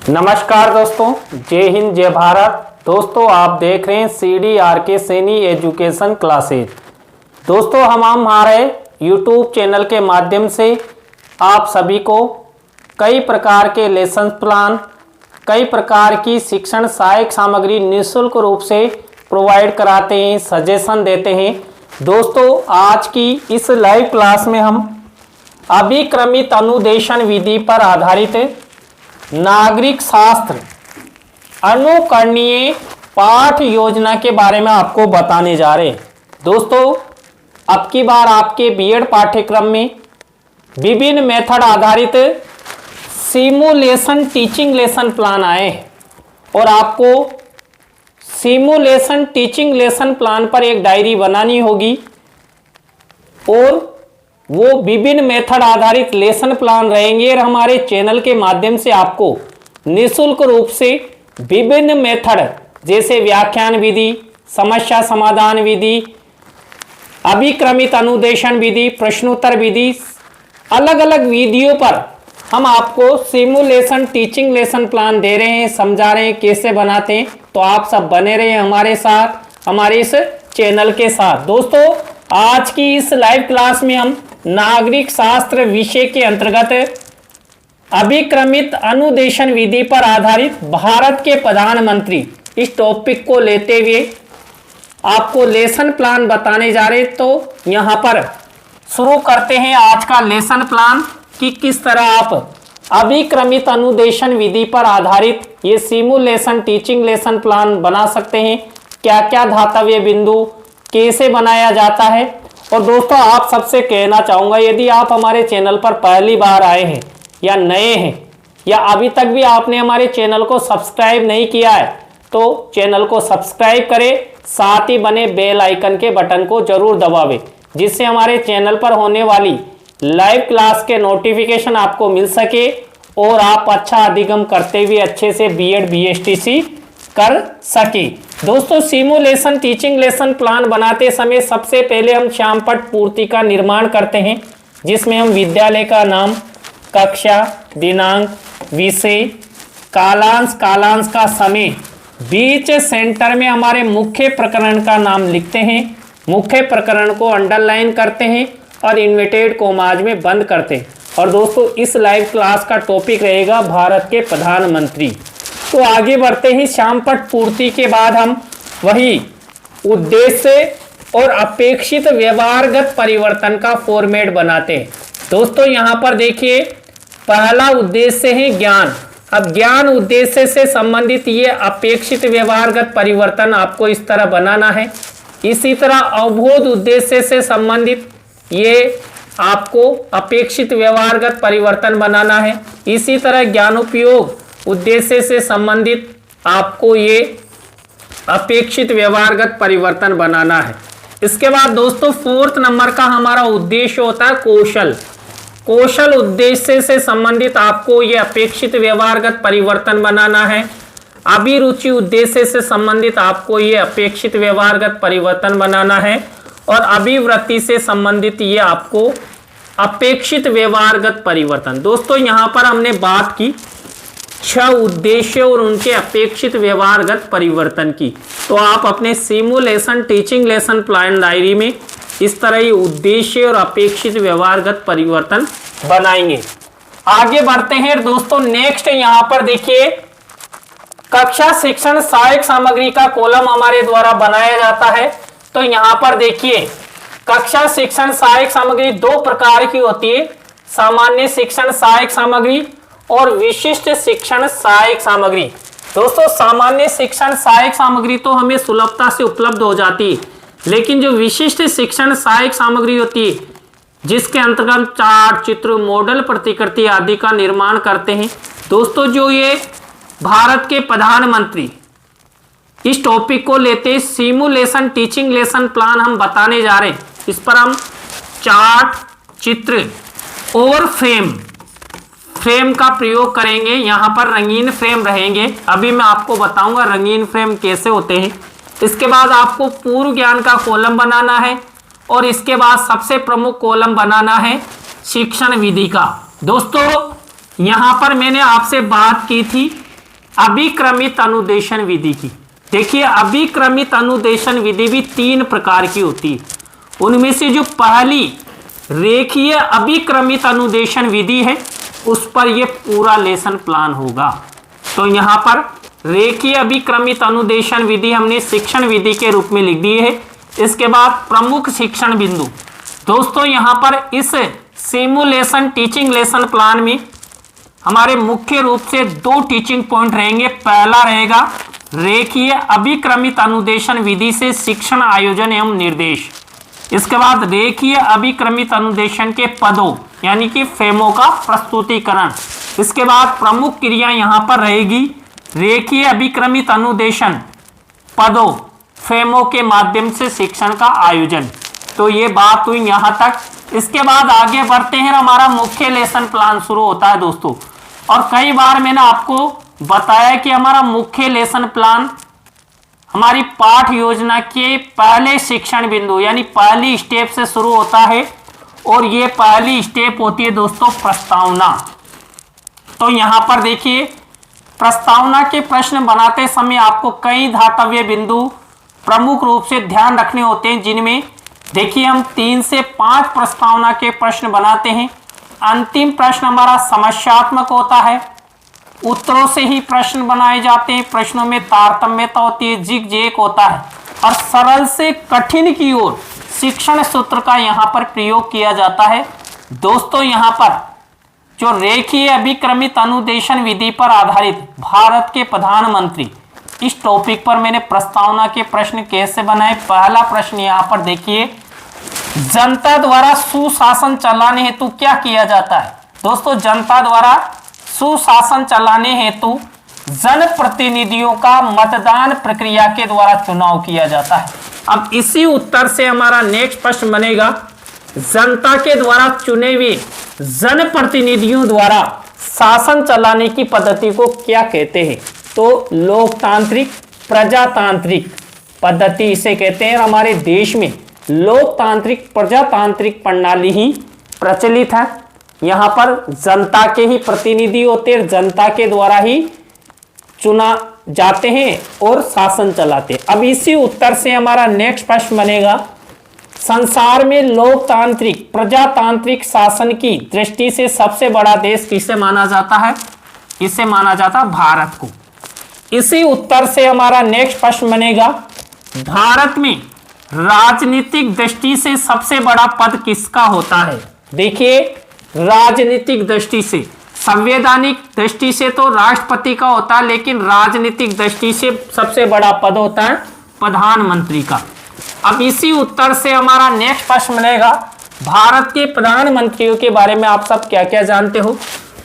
नमस्कार दोस्तों, जय हिंद जय भारत। दोस्तों आप देख रहे हैं CDRK सैनी एजुकेशन क्लासेज। दोस्तों हम हमारे YouTube चैनल के माध्यम से आप सभी को कई प्रकार के लेसन प्लान, कई प्रकार की शिक्षण सहायक सामग्री निःशुल्क रूप से प्रोवाइड कराते हैं, सजेशन देते हैं। दोस्तों आज की इस लाइव क्लास में हम अभिक्रमित अनुदेशन विधि पर आधारित नागरिक शास्त्र अनुकरणीय पाठ योजना के बारे में आपको बताने जा रहे हैं। दोस्तों अब की बार आपके बीएड पाठ्यक्रम में विभिन्न मेथड आधारित सिमुलेशन टीचिंग लेसन प्लान आए हैं और आपको सिमुलेशन टीचिंग लेसन प्लान पर एक डायरी बनानी होगी और वो विभिन्न मेथड आधारित लेसन प्लान रहेंगे और हमारे चैनल के माध्यम से आपको निःशुल्क रूप से विभिन्न मेथड जैसे व्याख्यान विधि, समस्या समाधान विधि, अभिक्रमित अनुदेशन विधि, प्रश्नोत्तर विधि, अलग अलग विधियों पर हम आपको सिमुलेशन टीचिंग लेसन प्लान दे रहे हैं, समझा रहे हैं कैसे बनाते हैं। तो आप सब बने रहे हमारे साथ, हमारे इस चैनल के साथ। दोस्तों आज की इस लाइव क्लास में हम नागरिक शास्त्र विषय के अंतर्गत अभिक्रमित अनुदेशन विधि पर आधारित भारत के प्रधानमंत्री इस टॉपिक को लेते हुए आपको लेसन प्लान बताने जा रहे। तो यहाँ पर शुरू करते हैं आज का लेसन प्लान कि किस तरह आप अभिक्रमित अनुदेशन विधि पर आधारित ये सिमुलेशन टीचिंग लेसन प्लान बना सकते हैं, क्या क्या धातव्य बिंदु, कैसे बनाया जाता है। और दोस्तों आप सबसे कहना चाहूँगा, यदि आप हमारे चैनल पर पहली बार आए हैं या नए हैं या अभी तक भी आपने हमारे चैनल को सब्सक्राइब नहीं किया है तो चैनल को सब्सक्राइब करें, साथ ही बने बेल आइकन के बटन को जरूर दबावें, जिससे हमारे चैनल पर होने वाली लाइव क्लास के नोटिफिकेशन आपको मिल सके और आप अच्छा अधिगम करते हुए अच्छे से बीएड BSTC कर सके। दोस्तों सिमुलेशन टीचिंग लेसन प्लान बनाते समय सबसे पहले हम श्यामपट्ट पूर्ति का निर्माण करते हैं, जिसमें हम विद्यालय का नाम, कक्षा, दिनांक, विषय, कालांश का समय, बीच सेंटर में हमारे मुख्य प्रकरण का नाम लिखते हैं, मुख्य प्रकरण को अंडरलाइन करते हैं और इन्वर्टेड कोमाज में बंद करते हैं। और दोस्तों इस लाइव क्लास का टॉपिक रहेगा भारत के प्रधानमंत्री। तो आगे बढ़ते ही श्यामपट्ट पूर्ति के बाद हम वही उद्देश्य और अपेक्षित व्यवहारगत परिवर्तन का फॉर्मेट बनाते हैं। दोस्तों यहाँ पर देखिए पहला उद्देश्य है ज्ञान। अब ज्ञान उद्देश्य से संबंधित ये अपेक्षित व्यवहारगत परिवर्तन आपको इस तरह बनाना है। इसी तरह अवबोध उद्देश्य से संबंधित ये आपको अपेक्षित व्यवहारगत परिवर्तन बनाना है। इसी तरह ज्ञानोपयोग उद्देश्य से संबंधित आपको ये अपेक्षित व्यवहारगत परिवर्तन बनाना है। इसके बाद दोस्तों 4th नंबर का हमारा उद्देश्य होता है कौशल। कौशल उद्देश्य से संबंधित आपको ये अपेक्षित व्यवहारगत परिवर्तन बनाना है। अभिरुचि उद्देश्य से संबंधित आपको ये अपेक्षित व्यवहारगत परिवर्तन बनाना है और अभिवृत्ति से संबंधित ये आपको अपेक्षित व्यवहारगत परिवर्तन। दोस्तों यहाँ पर हमने बात की 6 उद्देश्य और उनके अपेक्षित व्यवहारगत परिवर्तन की। तो आप अपने simulation teaching lesson plan diary में इस तरह ही उद्देश्य और अपेक्षित व्यवहारगत परिवर्तन बनाएंगे। आगे बढ़ते हैं दोस्तों, नेक्स्ट यहाँ पर देखिए कक्षा शिक्षण सहायक सामग्री का कॉलम हमारे द्वारा बनाया जाता है। तो यहाँ पर देखिए कक्षा शिक्षण सहायक सामग्री 2 प्रकार की होती है, सामान्य शिक्षण सहायक सामग्री और विशिष्ट शिक्षण सहायक सामग्री। दोस्तों सामान्य शिक्षण सहायक सामग्री तो हमें सुलभता से उपलब्ध हो जाती है, लेकिन जो विशिष्ट शिक्षण सहायक सामग्री होती है जिसके अंतर्गत चार्ट, चित्र, मॉडल, प्रतिकृति आदि का निर्माण करते हैं। दोस्तों जो ये भारत के प्रधानमंत्री इस टॉपिक को लेते सिमुलेशन टीचिंग लेसन प्लान हम बताने जा रहे हैं। इस पर हम चार्ट, चित्र और फ्रेम का प्रयोग करेंगे। यहाँ पर रंगीन फ्रेम रहेंगे, अभी मैं आपको बताऊंगा रंगीन फ्रेम कैसे होते हैं। इसके बाद आपको पूर्व ज्ञान का कॉलम बनाना है और इसके बाद सबसे प्रमुख कॉलम बनाना है शिक्षण विधि का। दोस्तों यहाँ पर मैंने आपसे बात की थी अभिक्रमित अनुदेशन विधि की। देखिए अभिक्रमित अनुदेशन विधि भी 3 प्रकार की होती है। उनमें से जो पहली रेखीय अभिक्रमित अनुदेशन विधि है उस पर यह पूरा लेसन प्लान होगा। तो यहाँ पर रेखीय अभिक्रमित अनुदेशन विधि हमने शिक्षण विधि के रूप में लिख दी है। इसके बाद प्रमुख शिक्षण बिंदु। दोस्तों यहाँ पर इस सिमुलेशन टीचिंग लेसन प्लान में हमारे मुख्य रूप से 2 टीचिंग पॉइंट रहेंगे। पहला रहेगा रेखीय अभिक्रमित अनुदेशन विधि से शिक्षण आयोजन एवं निर्देश। इसके बाद रेखीय अभिक्रमित अनुदेशन के पदों यानी कि फेमों का प्रस्तुतिकरण। इसके बाद प्रमुख क्रिया यहाँ पर रहेगी रेखीय अभिक्रमित अनुदेशन पदों फेमों के माध्यम से शिक्षण का आयोजन। तो ये बात हुई यहाँ तक। इसके बाद आगे बढ़ते हैं, हमारा मुख्य लेसन प्लान शुरू होता है दोस्तों। और कई बार मैंने आपको बताया कि हमारा मुख्य लेसन प्लान हमारी पाठ योजना के पहले शिक्षण बिंदु यानी पहली स्टेप से शुरू होता है। और ये पहली स्टेप होती है दोस्तों प्रस्तावना। तो यहाँ पर देखिए प्रस्तावना के प्रश्न बनाते समय आपको कई धातव्य बिंदु प्रमुख रूप से ध्यान रखने होते हैं, जिनमें देखिए हम 3 से 5 प्रस्तावना के प्रश्न बनाते हैं। अंतिम प्रश्न हमारा समस्यात्मक होता है, उत्तरों से ही प्रश्न बनाए जाते हैं, प्रश्नों में तारतम्यता होती है, जिग जैग होता है और सरल से कठिन की ओर शिक्षण सूत्र का यहाँ पर प्रयोग किया जाता है। दोस्तों यहाँ पर जो रेखीय अभिक्रमित अनुदेशन विधि पर आधारित भारत के प्रधानमंत्री, इस टॉपिक पर मैंने प्रस्तावना के प्रश्न कैसे बनाए। पहला प्रश्न यहाँ पर देखिए, जनता द्वारा सुशासन चलाने हेतु क्या किया जाता है। दोस्तों जनता द्वारा सुशासन चलाने हेतु जनप्रतिनिधियों का मतदान प्रक्रिया के द्वारा चुनाव किया जाता है। अब इसी उत्तर से हमारा नेक्स्ट प्रश्न बनेगा, जनता के द्वारा चुने हुए जनप्रतिनिधियों द्वारा शासन चलाने की पद्धति को क्या कहते हैं। तो लोकतांत्रिक प्रजातांत्रिक पद्धति इसे कहते हैं। हमारे देश में लोकतांत्रिक प्रजातांत्रिक प्रणाली ही प्रचलित है। यहाँ पर जनता के ही प्रतिनिधि होते हैं, जनता के द्वारा ही चुना जाते हैं और शासन चलाते हैं। अब इसी उत्तर से हमारा नेक्स्ट प्रश्न बनेगा, संसार में लोकतांत्रिक प्रजातांत्रिक शासन की दृष्टि से सबसे बड़ा देश किसे माना जाता है। इसे माना जाता है भारत को। इसी उत्तर से हमारा नेक्स्ट प्रश्न बनेगा, भारत में राजनीतिक दृष्टि से सबसे बड़ा पद किसका होता है। देखिए राजनीतिक दृष्टि से, संवैधानिक दृष्टि से तो राष्ट्रपति का होता है, लेकिन राजनीतिक दृष्टि से सबसे बड़ा पद होता है प्रधानमंत्री का। अब इसी उत्तर से हमारा नेक्स्ट प्रश्न बनेगा, भारत के प्रधानमंत्रियों के बारे में आप सब क्या क्या जानते हो।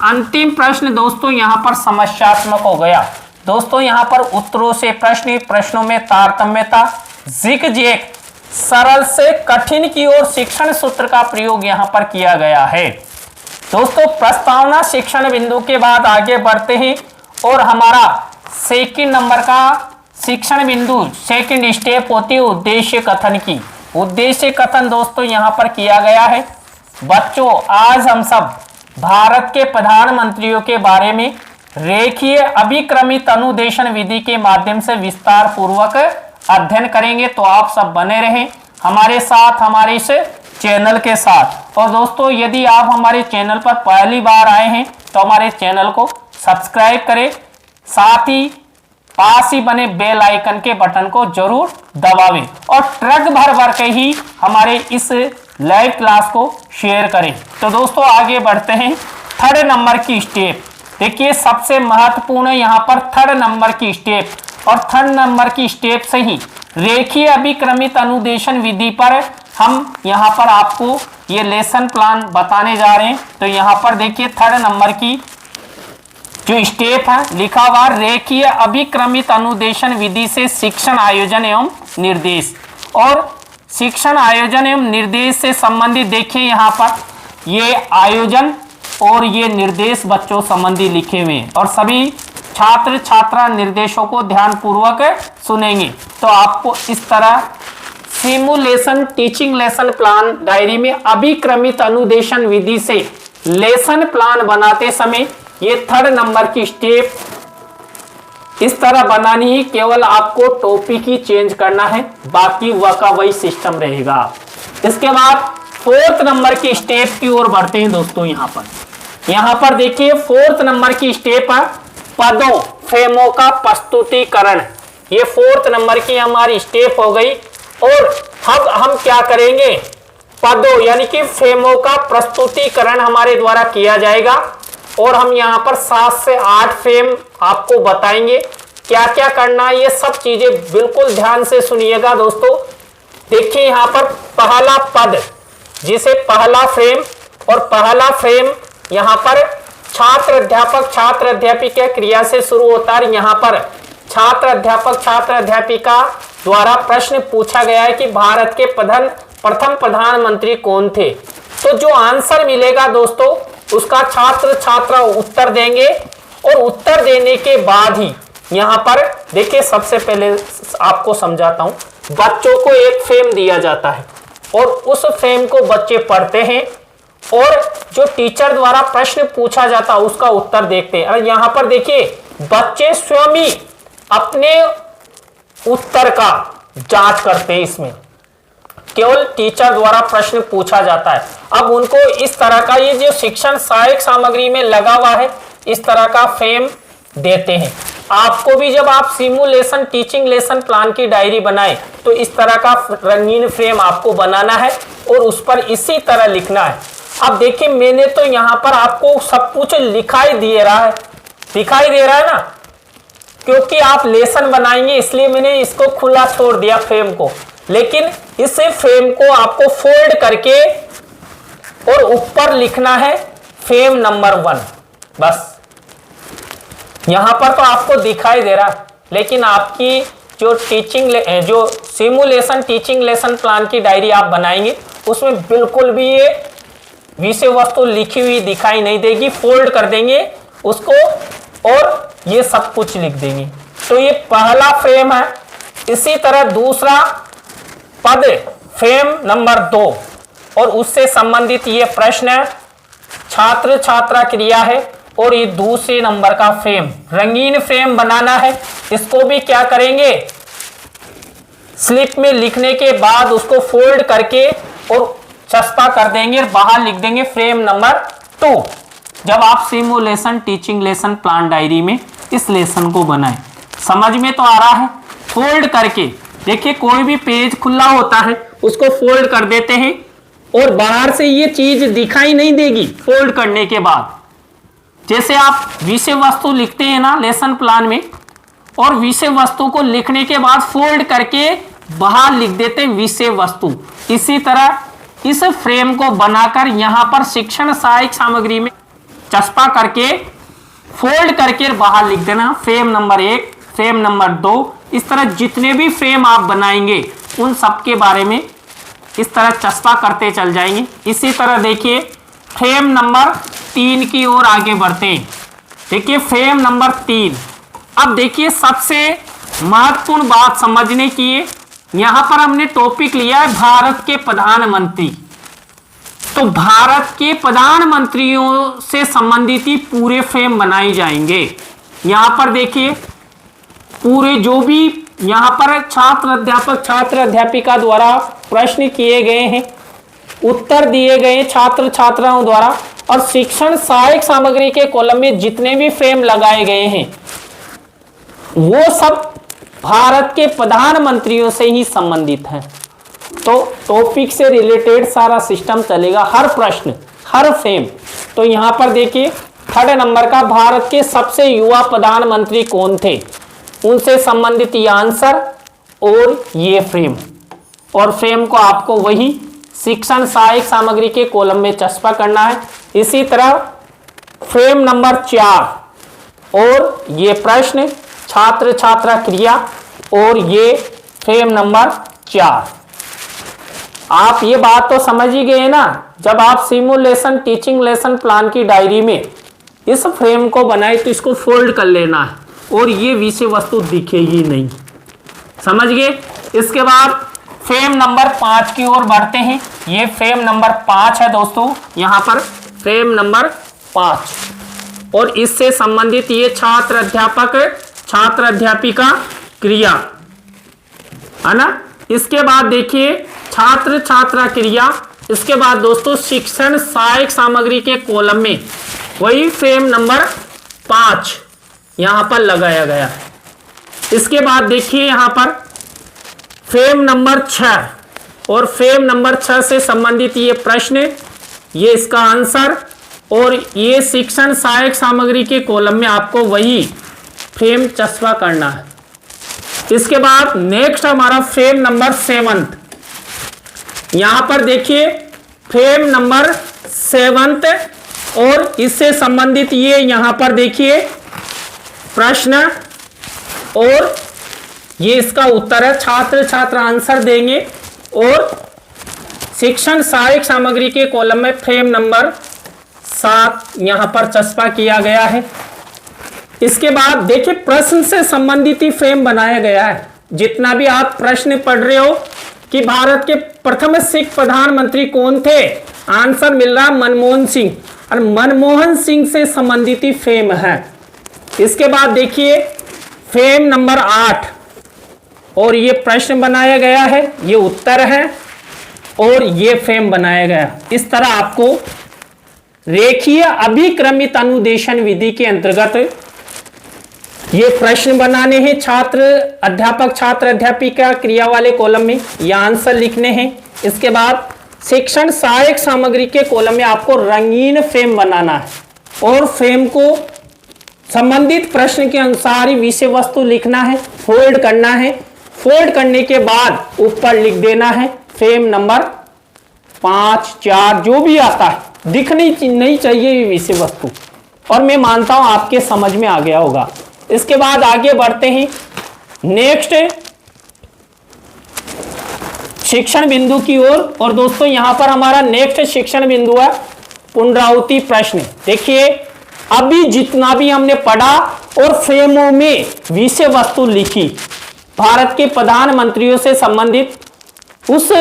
अंतिम प्रश्न दोस्तों यहाँ पर समस्यात्मक हो गया। दोस्तों यहाँ पर उत्तरों से प्रश्न, प्रश्नों में तारतम्यता, जिग जैग, सरल से कठिन की ओर शिक्षण सूत्र का प्रयोग यहाँ पर किया गया है। दोस्तों प्रस्तावना शिक्षण बिंदु के बाद आगे बढ़ते हैं और हमारा सेकंड नंबर का शिक्षण बिंदु, सेकंड स्टेप होती है उद्देश्य कथन की। उद्देश्य कथन दोस्तों यहाँ पर किया गया है। बच्चों आज हम सब भारत के प्रधानमंत्रियों के बारे में रेखीय अभिक्रमित अनुदेशन विधि के माध्यम से विस्तार पूर्वक अध्ययन करेंगे। तो आप सब बने रहें हमारे साथ, हमारे इस चैनल के साथ। और दोस्तों यदि आप हमारे चैनल पर पहली बार आए हैं तो हमारे चैनल को सब्सक्राइब करें, साथ ही पास ही बने बेल आइकन के बटन को जरूर दबावें और ट्रक भर भर के ही हमारे इस लाइव क्लास को शेयर करें। तो दोस्तों आगे बढ़ते हैं, थर्ड नंबर की स्टेप। देखिए सबसे महत्वपूर्ण यहाँ पर थर्ड नंबर की स्टेप, और थर्ड नंबर की स्टेप से ही रेखीय अभिक्रमित अनुदेशन विधि पर हम यहाँ पर आपको ये लेसन प्लान बताने जा रहे हैं। तो यहाँ पर देखिए थर्ड नंबर की जो स्टेप है लिखा हुआ, रेखीय अभिक्रमित अनुदेशन विधि से शिक्षण आयोजन एवं निर्देश। और शिक्षण आयोजन एवं निर्देश से संबंधित देखिए यहाँ पर ये आयोजन और ये निर्देश बच्चों संबंधी लिखे हुए हैं और सभी छात्र छात्रा निर्देशों को ध्यान पूर्वक सुनेंगे। तो आपको इस तरह simulation teaching lesson plan diary में अभिक्रमित अनुदेशन विधि से लेसन प्लान बनाते समय ये थर्ड नंबर की स्टेप इस तरह बनानी ही, केवल आपको टॉपिक ही चेंज करना है, बाकी वह का वही सिस्टम रहेगा। इसके बाद 4th नंबर की स्टेप की ओर बढ़ते हैं दोस्तों। यहां पर देखिए 4th नंबर की स्टेप है पदों फ्रेमों का प्रस्तुतिकरण। ये 4th नंबर की हमारी स्टेप हो गई। और अब हम क्या करेंगे, पदों यानी कि फ्रेमों का प्रस्तुतिकरण हमारे द्वारा किया जाएगा। और हम यहाँ पर 7 से 8 फ्रेम आपको बताएंगे, क्या क्या करना है, ये सब चीजें बिल्कुल ध्यान से सुनिएगा दोस्तों। देखिए यहाँ पर पहला पद, जिसे पहला फ्रेम, और पहला फ्रेम यहाँ पर छात्र अध्यापक छात्र अध्यापिका क्रिया से शुरू होता है। यहाँ पर छात्र अध्यापक छात्र अध्यापिका द्वारा प्रश्न पूछा गया है कि भारत के प्रथम प्रधानमंत्री कौन थे। तो जो आंसर मिलेगा दोस्तों उसका छात्र छात्रा उत्तर देंगे। और उत्तर देने के बाद ही यहाँ पर देखिए, सबसे पहले आपको समझाता हूं, बच्चों को एक फ्रेम दिया जाता है और उस फ्रेम को बच्चे पढ़ते हैं और जो टीचर द्वारा प्रश्न पूछा जाता है उसका उत्तर देखते हैं। और यहाँ पर देखिए बच्चे स्वयं ही अपने उत्तर का जांच करते हैं, इसमें केवल टीचर द्वारा प्रश्न पूछा जाता है। अब उनको इस तरह का, ये जो शिक्षण सहायक सामग्री में लगा हुआ है, इस तरह का फ्रेम देते हैं। आपको भी जब आप सिमुलेशन टीचिंग लेसन प्लान की डायरी बनाएं तो इस तरह का रंगीन फ्रेम आपको बनाना है और उस पर इसी तरह लिखना है। अब देखिए मैंने तो यहाँ पर आपको सब कुछ दिखाई दे रहा है ना, क्योंकि आप लेसन बनाएंगे इसलिए मैंने इसको खुला छोड़ दिया फ्रेम को। लेकिन इस फ्रेम को आपको फोल्ड करके और ऊपर लिखना है फ्रेम नंबर 1। बस यहां पर तो आपको दिखाई दे रहा, लेकिन आपकी जो सिमुलेशन टीचिंग लेसन प्लान की डायरी आप बनाएंगे उसमें बिल्कुल भी ये विषय वस्तु लिखी हुई दिखाई नहीं देगी। फोल्ड कर देंगे उसको और ये सब कुछ लिख देंगे। तो ये पहला फ्रेम है। इसी तरह दूसरा पद फ्रेम नंबर 2 और उससे संबंधित ये प्रश्न है, छात्र छात्रा क्रिया है और ये दूसरे नंबर का फ्रेम, रंगीन फ्रेम बनाना है। इसको भी क्या करेंगे, स्लिप में लिखने के बाद उसको फोल्ड करके और चस्पा कर देंगे और बाहर लिख देंगे फ्रेम नंबर 2। जब आप simulation teaching lesson plan diary में इस लेसन को बनाएं, समझ में तो आ रहा है। फोल्ड करके देखिए, कोई भी पेज खुला होता है उसको फोल्ड कर देते हैं और बाहर से ये चीज दिखाई नहीं देगी फोल्ड करने के बाद। जैसे आप विषय वस्तु लिखते हैं ना लेसन प्लान में, और विषय वस्तु को लिखने के बाद फोल्ड करके बाहर लिख देते हैं विषय वस्तु। इसी तरह इस फ्रेम को बनाकर यहां पर शिक्षण सहायक सामग्री में चस्पा करके फोल्ड करके बाहर लिख देना फ्रेम नंबर 1 फ्रेम नंबर 2। इस तरह जितने भी फ्रेम आप बनाएंगे उन सब के बारे में इस तरह चस्पा करते चल जाएंगे। इसी तरह देखिए फ्रेम नंबर 3 की ओर आगे बढ़ते हैं। देखिए फ्रेम नंबर 3। अब देखिए सबसे महत्वपूर्ण बात समझने की है, यहां पर हमने टॉपिक लिया है भारत के प्रधानमंत्री। तो भारत के प्रधानमंत्रियों से संबंधित ही पूरे फ्रेम बनाए जाएंगे। यहां पर देखिए पूरे जो भी यहां पर छात्र अध्यापक छात्र अध्यापिका द्वारा प्रश्न किए गए हैं, उत्तर दिए गए छात्र छात्राओं द्वारा, और शिक्षण सहायक सामग्री के कॉलम में जितने भी फ्रेम लगाए गए हैं वो सब भारत के प्रधानमंत्रियों से ही संबंधित है। तो टॉपिक से रिलेटेड सारा सिस्टम चलेगा, हर प्रश्न हर फ्रेम। तो यहां पर देखिए 3rd नंबर का भारत के सबसे युवा प्रधानमंत्री कौन थे, उनसे संबंधित ये आंसर और ये फ्रेम, और फ्रेम को आपको वही शिक्षण सहायक सामग्री के कॉलम में चस्पा करना है। इसी तरह फ्रेम नंबर 4 और ये प्रश्न छात्र छात्रा क्रिया और ये फ्रेम नंबर 4। आप ये बात तो समझ ही गए ना, जब आप सिमुलेशन टीचिंग लेसन प्लान की डायरी में इस फ्रेम को बनाए तो इसको फोल्ड कर लेना है और ये विषय वस्तु दिखेगी नहीं, समझ गए। इसके बाद फ्रेम नंबर 5 की ओर बढ़ते हैं। ये फ्रेम नंबर 5 है दोस्तों, यहाँ पर फ्रेम नंबर 5 और इससे संबंधित ये छात्र अध्यापक छात्र अध्यापिका क्रिया, है ना। इसके बाद देखिए छात्र छात्रा क्रिया। इसके बाद दोस्तों शिक्षण सहायक सामग्री के कॉलम में वही फ्रेम नंबर 5 यहां पर लगाया गया है। इसके बाद देखिए यहां पर फ्रेम नंबर 6 और फ्रेम नंबर 6 से संबंधित ये प्रश्न, ये इसका आंसर, और ये शिक्षण सहायक सामग्री के कॉलम में आपको वही फ्रेम चस्पा करना है। इसके बाद नेक्स्ट हमारा फ्रेम नंबर 7। यहां पर देखिए फ्रेम नंबर 7 और इससे संबंधित ये यहां पर देखिए प्रश्न और ये इसका उत्तर है। छात्र छात्र आंसर देंगे और शिक्षण सहायक सामग्री के कॉलम में फ्रेम नंबर 7 यहां पर चस्पा किया गया है। इसके बाद देखिए प्रश्न से संबंधित ही फ्रेम बनाया गया है। जितना भी आप प्रश्न पढ़ रहे हो कि भारत के प्रथम सिख प्रधानमंत्री कौन थे, आंसर मिल रहा मनमोहन सिंह, और मनमोहन सिंह से संबंधित ही फ्रेम है। इसके बाद देखिए फ्रेम नंबर 8 और ये प्रश्न बनाया गया है, ये उत्तर है और ये फ्रेम बनाया गया। इस तरह आपको रेखीय अभिक्रमित अनुदेशन विधि के अंतर्गत ये प्रश्न बनाने हैं। छात्र अध्यापक छात्र अध्यापिका क्रिया वाले कॉलम में ये आंसर लिखने हैं। इसके बाद शिक्षण सहायक सामग्री के कॉलम में आपको रंगीन फ्रेम बनाना है और फ्रेम को संबंधित प्रश्न के अनुसार ही विषय वस्तु लिखना है, फोल्ड करना है। फोल्ड करने के बाद ऊपर लिख देना है फ्रेम नंबर 5, 4 जो भी आता है, दिखनी नहीं चाहिए विषय वस्तु। और मैं मानता हूं आपके समझ में आ गया होगा। इसके बाद आगे बढ़ते हैं नेक्स्ट शिक्षण बिंदु की ओर। और दोस्तों यहां पर हमारा नेक्स्ट शिक्षण बिंदु है पुनरावृत्ति प्रश्न। देखिए अभी जितना भी हमने पढ़ा और फ्रेमों में विषय वस्तु लिखी, भारत के प्रधानमंत्रियों से संबंधित उस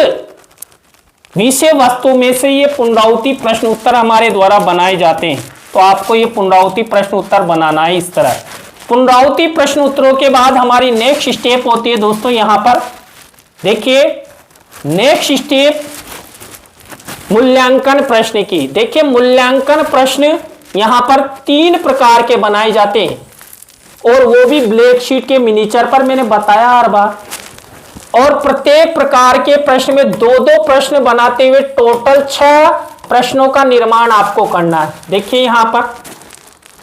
विषय वस्तु में से ये पुनरावृत्ति प्रश्न उत्तर हमारे द्वारा बनाए जाते हैं। तो आपको ये पुनरावृत्ति प्रश्न उत्तर बनाना है इस तरह। पुनरावृत्ति प्रश्न उत्तरों के बाद हमारी नेक्स्ट स्टेप होती है दोस्तों, यहां पर देखिए नेक्स्ट स्टेप मूल्यांकन प्रश्न की। देखिए मूल्यांकन प्रश्न यहां पर 3 प्रकार के बनाए जाते हैं और वो भी ब्लैक शीट के मिनीचर पर, मैंने बताया हर बार। और प्रत्येक प्रकार के प्रश्न में 2-2 प्रश्न बनाते हुए टोटल 6 प्रश्नों का निर्माण आपको करना है। देखिए यहां पर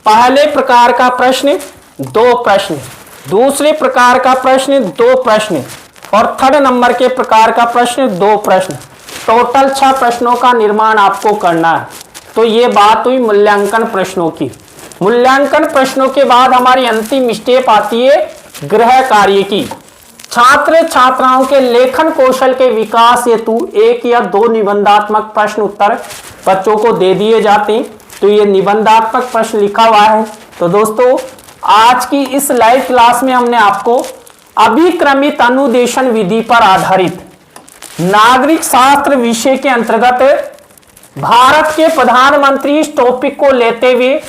पहले प्रकार का प्रश्न 2 प्रश्न, दूसरे प्रकार का प्रश्न 2 प्रश्न और थर्ड नंबर के प्रकार का प्रश्न 2 प्रश्न, टोटल 6 प्रश्नों का निर्माण आपको करना है। तो ये बात हुई मूल्यांकन प्रश्नों की। मूल्यांकन प्रश्नों के बाद हमारी अंतिम स्टेप आती है गृह कार्य की। छात्र छात्राओं के लेखन कौशल के विकास हेतु 1 या 2 निबंधात्मक प्रश्न उत्तर बच्चों को दे दिए जाते हैं। तो ये निबंधात्मक प्रश्न लिखा हुआ है। तो दोस्तों आज की इस लाइव क्लास में हमने आपको अभिक्रमित अनुदेशन विधि पर आधारित नागरिक शास्त्र विषय के अंतर्गत भारत के प्रधानमंत्री इस टॉपिक को लेते हुए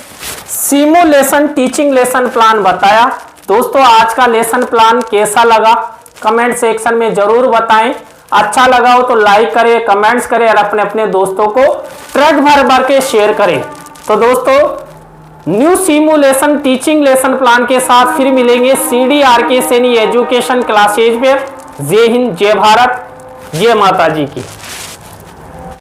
सिमुलेशन टीचिंग लेसन प्लान बताया। दोस्तों आज का लेसन प्लान कैसा लगा कमेंट सेक्शन में जरूर बताएं। अच्छा लगा हो तो लाइक करें, कमेंट्स करें और अपने अपने दोस्तों को ट्रक भर के शेयर करें। तो दोस्तों new simulation teaching lesson plan के साथ फिर मिलेंगे CDRK सैनी एजुकेशन क्लासेज पे। जय हिंद, जय भारत, जय माता जी की।